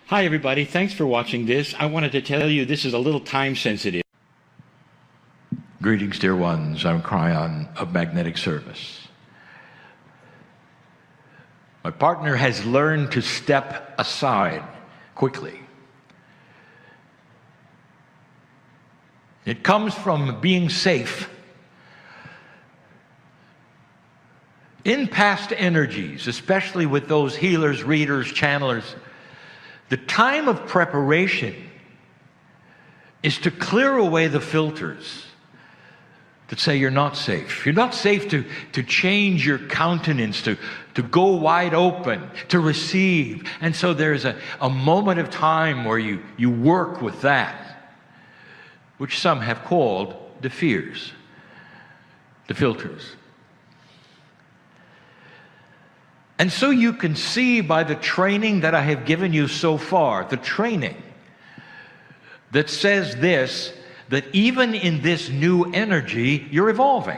Hi everybody, thanks for watching this. I wanted to tell you this is a little time sensitive. Greetings, dear ones. I'm Kryon of Magnetic Service. My partner has learned to step aside quickly. It comes from being safe. In past energies, especially with those healers, readers, channelers, the time of preparation is to clear away the filters that say you're not safe. You're not safe to change your countenance, to go wide open, to receive. And so there's a moment of time where you work with that, which some have called the fears, the filters. And so you can see by the training that I have given you so far, the training that says this, that even in this new energy, you're evolving.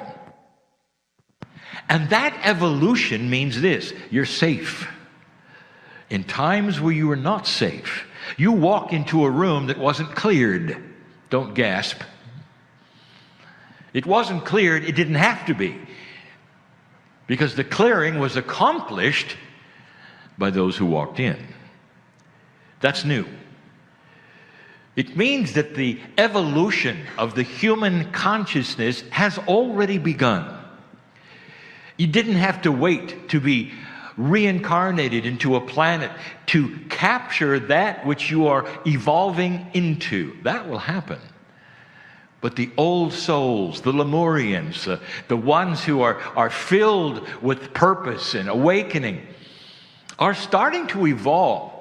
And that evolution means this: you're safe. In times where you were not safe, you walk into a room that wasn't cleared. Don't gasp. It wasn't cleared, it didn't have to be, because the clearing was accomplished by those who walked in. That's new. It means that the evolution of the human consciousness has already begun. You didn't have to wait to be reincarnated into a planet to capture that which you are evolving into. That will happen. But the old souls, the Lemurians, the ones who are filled with purpose and awakening, are starting to evolve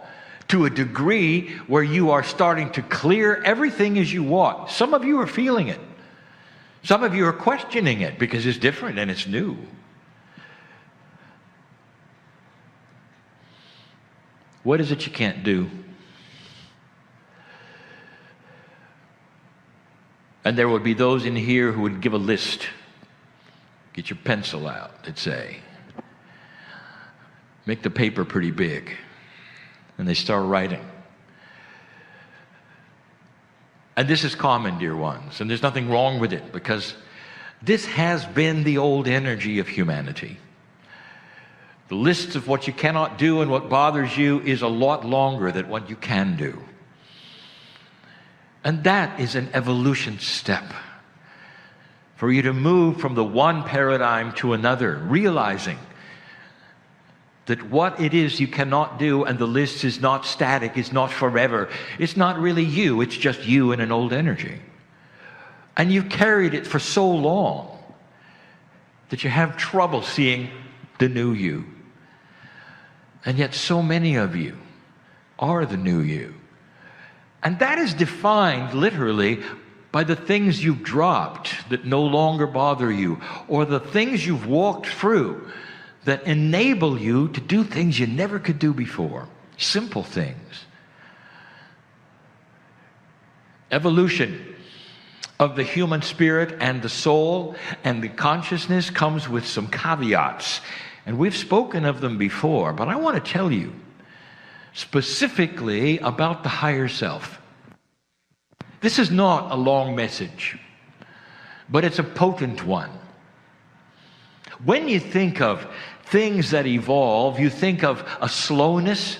to a degree where you are starting to clear everything as you walk. Some of you are feeling it. Some of you are questioning it because it's different and it's new. What is it you can't do? And there would be those in here who would give a list. Get your pencil out, they'd say. Make the paper pretty big. And they start writing. And this is common, dear ones, and there's nothing wrong with it, because this has been the old energy of humanity. The list of what you cannot do and what bothers you is a lot longer than what you can do. And that is an evolution step for you to move from the one paradigm to another, realizing that what it is you cannot do, and the list is not static, it's not forever, it's not really you, it's just you in an old energy. And you've carried it for so long that you have trouble seeing the new you. And yet so many of you are the new you. And that is defined literally by the things you've dropped that no longer bother you, or the things you've walked through that enable you to do things you never could do before. Simple things. Evolution of the human spirit and the soul and the consciousness comes with some caveats. And we've spoken of them before, but I want to tell you specifically about the higher self. This is not a long message, but it's a potent one. When you think of things that evolve, you think of a slowness,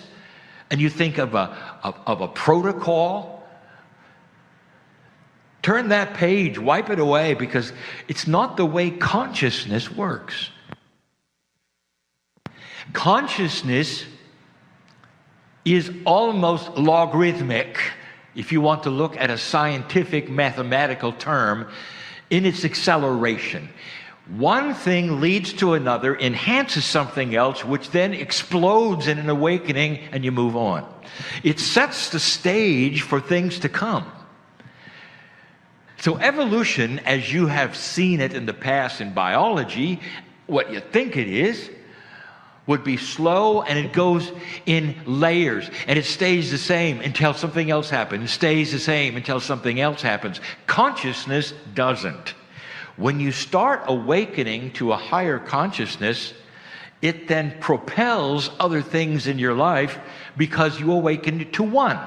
and you think of a protocol. Turn that page, wipe it away, because it's not the way consciousness works. Consciousness is almost logarithmic, if you want to look at a scientific mathematical term, in its acceleration. One thing leads to another, enhances something else, which then explodes in an awakening, and you move on. It sets the stage for things to come. So evolution, as you have seen it in the past in biology, what you think it is, would be slow, and it goes in layers, and it stays the same until something else happens. It stays the same until something else happens. Consciousness doesn't. When you start awakening to a higher consciousness, it then propels other things in your life because you awaken to one.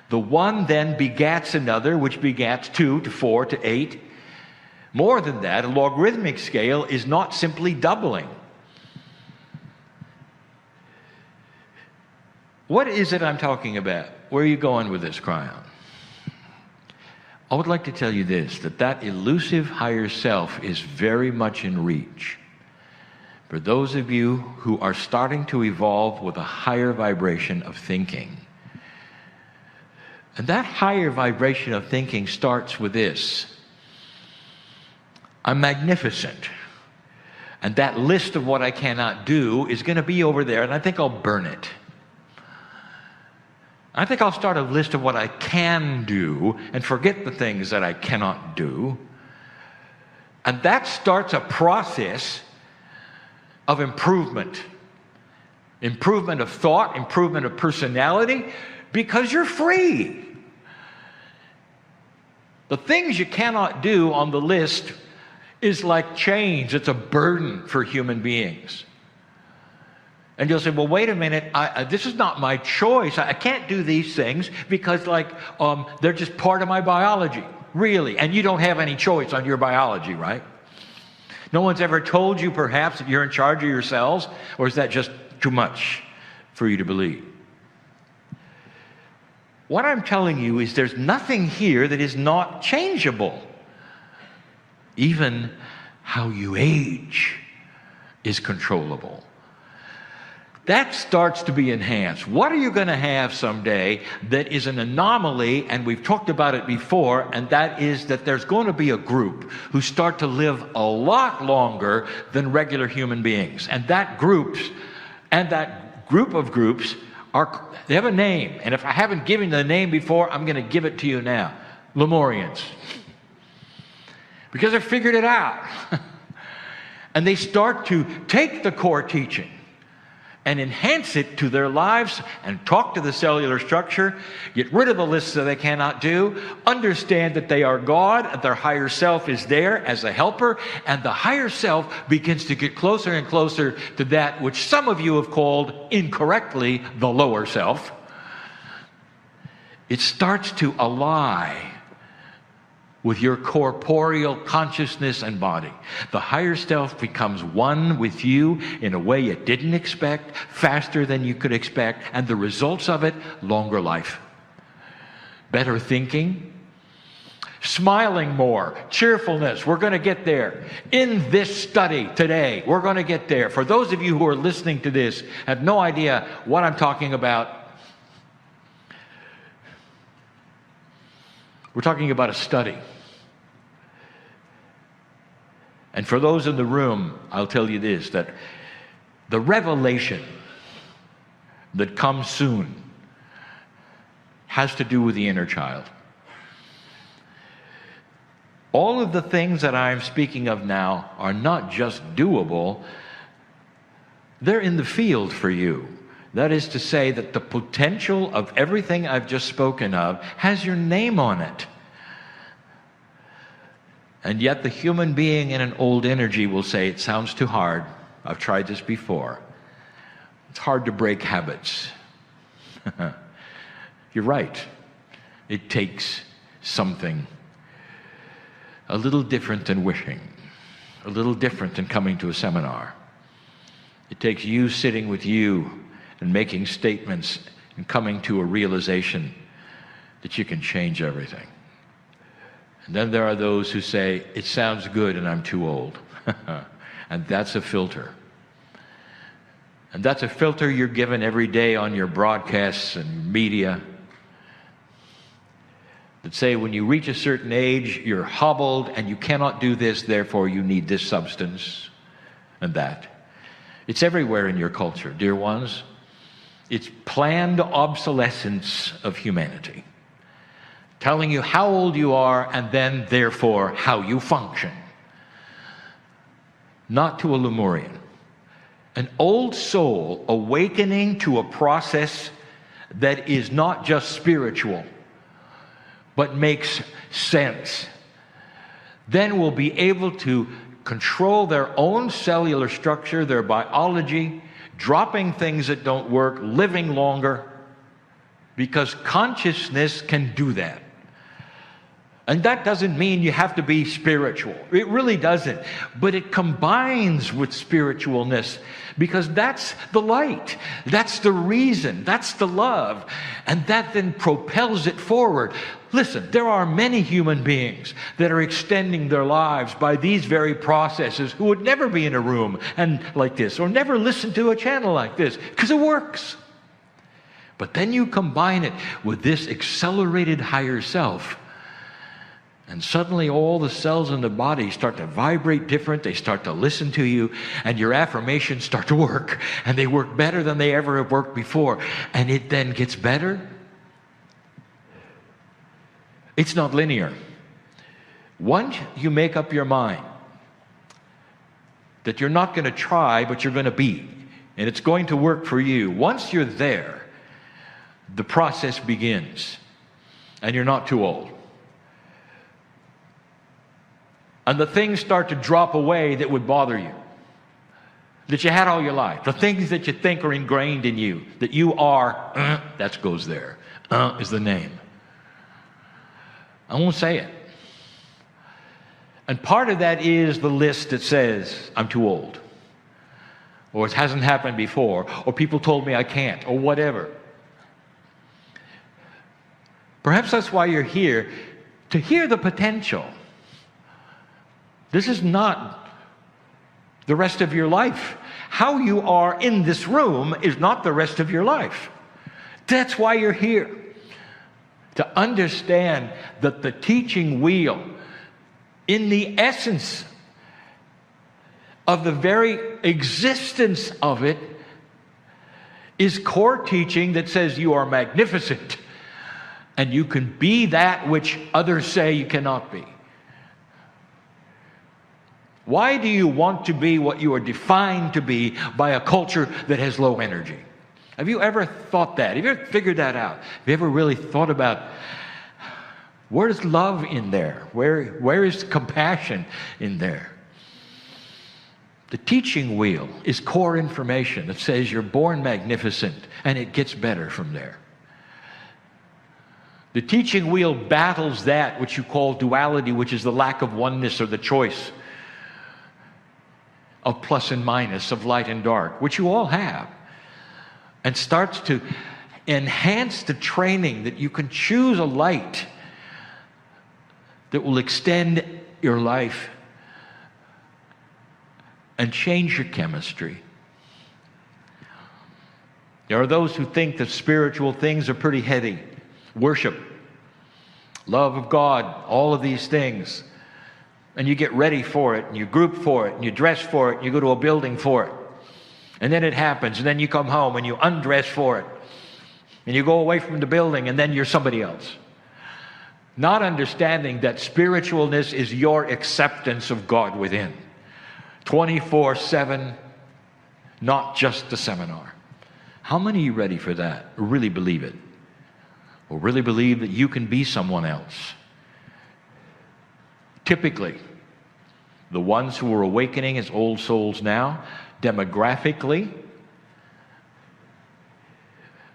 The one then begats another, which begats 2 to 4 to 8. More than that, a logarithmic scale is not simply doubling. What is it I'm talking about? Where are you going with this, Kryon? I would like to tell you this, that elusive higher self is very much in reach. For those of you who are starting to evolve with a higher vibration of thinking. And that higher vibration of thinking starts with this: I'm magnificent. And that list of what I cannot do is going to be over there, and I think I'll burn it. I think I'll start a list of what I can do and forget the things that I cannot do. And that starts a process of improvement. Improvement of thought, improvement of personality, because you're free. The things you cannot do on the list is like chains. It's a burden for human beings. And you'll say, well, wait a minute, this is not my choice. I can't do these things because they're just part of my biology. Really? And you don't have any choice on your biology, right? No one's ever told you perhaps that you're in charge of your cells, or is that just too much for you to believe? What I'm telling you is there's nothing here that is not changeable. Even how you age is controllable. That starts to be enhanced. What are you going to have someday that is an anomaly, and we've talked about it before, and that is that there's going to be a group who start to live a lot longer than regular human beings. And that group of groups, they have a name. And if I haven't given the name before, I'm going to give it to you now. Lemurians. Because they figured it out. And they start to take the core teaching and enhance it to their lives and talk to the cellular structure, get rid of the lists that they cannot do, understand that they are God, and their higher self is there as a helper, and the higher self begins to get closer and closer to that which some of you have called incorrectly the lower self. It starts to ally with your corporeal consciousness and body. The higher self becomes one with you in a way you didn't expect, faster than you could expect, and the results of it, longer life. Better thinking, smiling more, cheerfulness. We're going to get there. In this study today, we're going to get there. For those of you who are listening to this, have no idea what I'm talking about. We're talking about a study. And for those in the room, I'll tell you this, that the revelation that comes soon has to do with the inner child. All of the things that I'm speaking of now are not just doable, they're in the field for you. That is to say that the potential of everything I've just spoken of has your name on it. And yet the human being in an old energy will say, it sounds too hard. I've tried this before. It's hard to break habits. You're right. It takes something a little different than wishing, a little different than coming to a seminar. It takes you sitting with you and making statements and coming to a realization that you can change everything. And then there are those who say, it sounds good and I'm too old. And that's a filter. And that's a filter you're given every day on your broadcasts and media that say when you reach a certain age, you're hobbled and you cannot do this, therefore you need this substance and that. It's everywhere in your culture, dear ones. It's planned obsolescence of humanity. Telling you how old you are and then, therefore, how you function. Not to a Lemurian. An old soul awakening to a process that is not just spiritual, but makes sense. Then will be able to control their own cellular structure, their biology, dropping things that don't work, living longer, because consciousness can do that. And that doesn't mean you have to be spiritual. It really doesn't. But it combines with spiritualness, because that's the light. That's the reason. That's the love. And that then propels it forward. Listen, there are many human beings that are extending their lives by these very processes who would never be in a room and like this, or never listen to a channel like this, because it works. But then you combine it with this accelerated higher self, and suddenly all the cells in the body start to vibrate different. They start to listen to you, and your affirmations start to work. And they work better than they ever have worked before. And it then gets better. It's not linear. Once you make up your mind that you're not going to try, but you're going to be, and it's going to work for you, once you're there, the process begins. And you're not too old. And the things start to drop away that would bother you, that you had all your life. The things that you think are ingrained in you, that you are, that goes there. Is the name. I won't say it. And part of that is the list that says, I'm too old. Or it hasn't happened before. Or people told me I can't. Or whatever. Perhaps that's why you're here, to hear the potential. This is not the rest of your life. How you are in this room is not the rest of your life. That's why you're here. To understand that the teaching wheel, in the essence of the very existence of it, is core teaching that says you are magnificent and you can be that which others say you cannot be. Why do you want to be what you are defined to be by a culture that has low energy? Have you ever thought that? Have you ever figured that out? Have you ever really thought about, where is love in there? Where is compassion in there? The teaching wheel is core information that says you're born magnificent, and it gets better from there. The teaching wheel battles that which you call duality, which is the lack of oneness or the choice of plus and minus, of light and dark, which you all have, and starts to enhance the training that you can choose a light that will extend your life and change your chemistry. There are those who think that spiritual things are pretty heady. Worship, love of God, all of these things. And you get ready for it, and you group for it, and you dress for it, and you go to a building for it. And then it happens, and then you come home, and you undress for it. And you go away from the building, and then you're somebody else. Not understanding that spiritualness is your acceptance of God within. 24/7, not just the seminar. How many are you ready for that? Or really believe it? Or really believe that you can be someone else? Typically, the ones who are awakening as old souls now, demographically,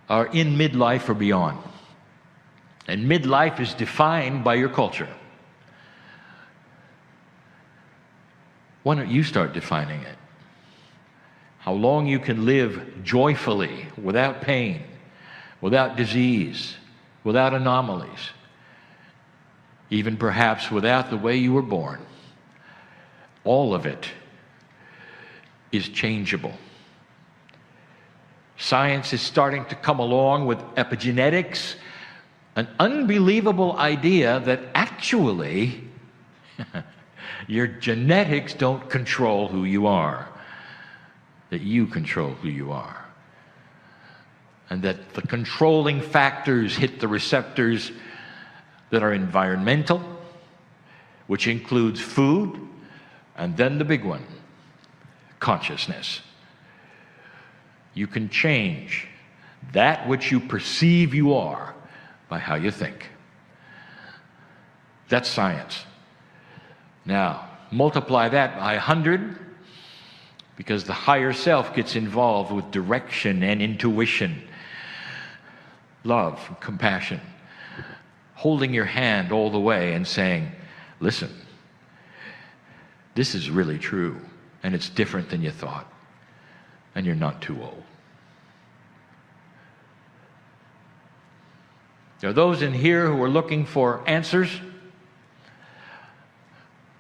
are in midlife or beyond. And midlife is defined by your culture. Why don't you start defining it? How long you can live joyfully, without pain, without disease, without anomalies, even perhaps without the way you were born. All of it is changeable. Science is starting to come along with epigenetics, an unbelievable idea that actually your genetics don't control who you are, that you control who you are. And that the controlling factors hit the receptors that are environmental, which includes food, and then the big one, consciousness. You can change that which you perceive you are by how you think. That's science. Now, Multiply that by 100, because the higher self gets involved with direction and intuition, love, compassion, holding your hand all the way and saying, listen, this is really true, and it's different than you thought, and you're not too old. There are those in here who are looking for answers,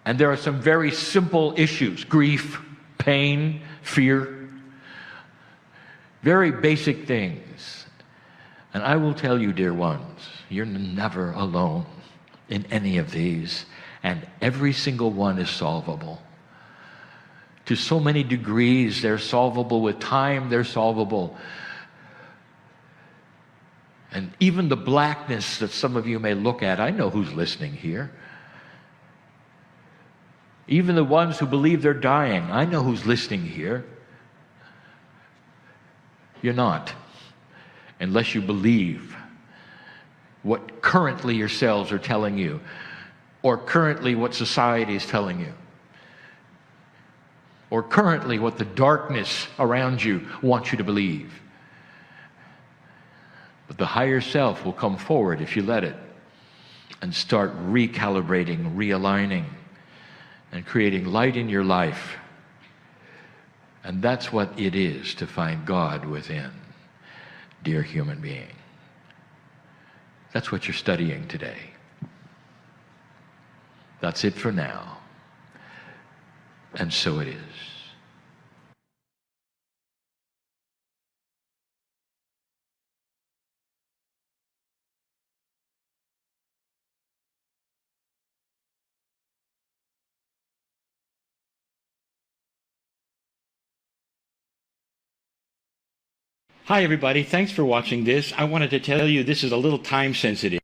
and there are some very simple issues: grief, pain, fear, very basic things. And I will tell you, dear ones, you're never alone in any of these, and every single one is solvable. To so many degrees, they're solvable. With time, they're solvable. And even the blackness that some of you may look at, I know who's listening here. Even the ones who believe they're dying, I know who's listening here. You're not, unless you believe what currently your cells are telling you, or currently what society is telling you, or currently what the darkness around you wants you to believe. But the higher self will come forward if you let it, and start recalibrating, realigning, and creating light in your life. And that's what it is to find God within, dear human being. That's what you're studying today. That's it for now. And so it is. Hi, everybody. Thanks for watching this. I wanted to tell you this is a little time sensitive.